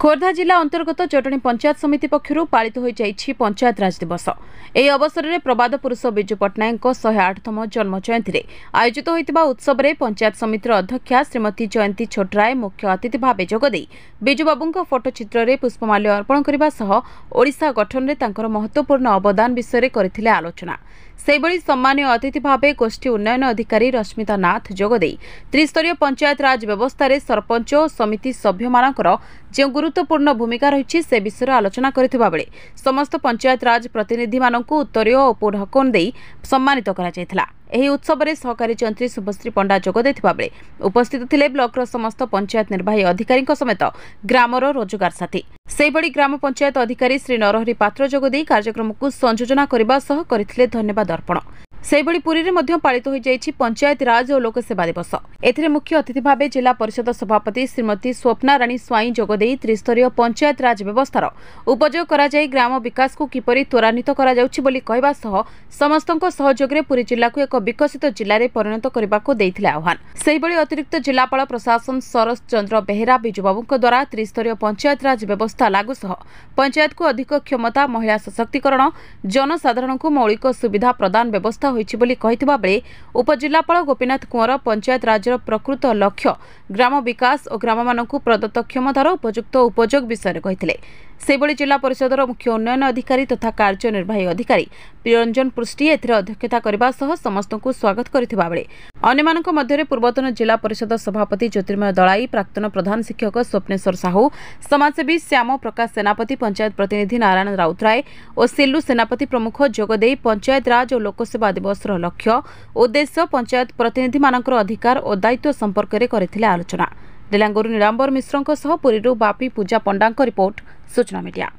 खोर्धा जिला अंतर्गत जटणी पंचायत समिति पक्षर पालित हो पंचायत राज दिवस। यह अवसर में प्रबाद पुरुष बिजु पट्टनायक 108तम जन्म जयंती में आयोजित होता उत्सव में पंचायत समितिर अध्यक्षा श्रीमती जयंती छोटराय मुख्य अतिथि भाव जोगदे बिजुबाबू फोटोचित्र में पुष्पमाल्य अर्पण करने सह ओडिशा गठन में तांकर महत्वपूर्ण अवदान विषय करथिले आलोचना। सेबड़ी सम्मानीय अतिथि भाव गोष्ठी उन्नयन अधिकारी रश्मिता नाथ जोगदे त्रिस्तरीय पंचायत राज व्यवस्था रे सरपंच और समिति सभ्य मानकर जो गुरुत्वपूर्ण भूमिका रही से विषय आलोचना करथिबा बेले समस्त पंचायत राज प्रतिनिधि मानकु उत्तरीय और पुढाकोन दे सम्मानित करा जायथिला। एही उत्सव में सहकारी जंत्री शुभश्री पंडा जोग देथिबा बेले उपस्थित थिले ब्लॉक समस्त पंचायत निर्वाही अधिकारी समेत ग्रामर रोजगार साथी। सेहिभଳି ग्राम पंचायत अधिकारी श्री नरहरि पात्र जोगदे कार्यक्रम को संयोजना करने सह करथिले धन्यवाद अर्पण। सेहिभଳି पुरी रे मध्य पालित हो जाइछि पंचायत राज और लोकसेवा दिवस। एथिरे मुख्य अतिथि भाव जिला परिषद सभापति श्रीमती स्वप्ना राणी स्वाई जोगदे त्रिस्तरीय पंचायत राज व्यवस्थार उपयोग करा जाय ग्राम विकास को किपरि त्वरान्वित करा जाउछि बोली कहबा सह समस्तक सहयोग रे पुरी जिला को एक विकसित जिले में परिणत करने को देइथिले आह्वान। सेहिभଳି अतिरिक्त जिलापाल प्रशासन शरद चंद्र बेहेरा बिजुबाबू द्वारा त्रिस्तरीय पंचायत राज व्यवस्था लागू सह पंचायत को अधिक क्षमता महिला सशक्तिकरण जनसाधारण को मौलिक सुविधा प्रदान व्यवस्था बेले उपजिलापाल गोपीनाथ कुंवर पंचायत राजर प्रकृत लक्ष्य ग्राम विकास और ग्राम मानक प्रदत्त क्षमतार उपयुक्त उपयोग विषय कहते। सेबड़ी जिला परिषदर मुख्य उन्नयन अधिकारी तथा कार्यनिर्वाही अधिकारी प्रियरंजन पृष्टि अध्यक्षता करने सह समस्त को स्वागत करथिबा बेले अन्यमानक मध्यरे पूर्वतन जिला परिषद सभापति ज्योतिर्मय दलाई, प्राक्तन प्रधान शिक्षक स्वप्नेश्वर साहू, समाजसेवी श्याम प्रकाश सेनापति, पंचायत प्रतिनिधि नारायण राउतराय और सिल्लू सेनापति प्रमुख जोगदे पंचायत राज और लोकसेवा दिवस लक्ष्य उद्देश्य पंचायत प्रतिनिधि मानकर अधिकार और दायित्व संपर्क में करथिले आलोचना। डिलांगुरु नीलांबर मिश्रଙ୍କ सह पुरीरू बापी पूजा पंडाଙ୍କ रिपोर्ट सूचना मीडिया।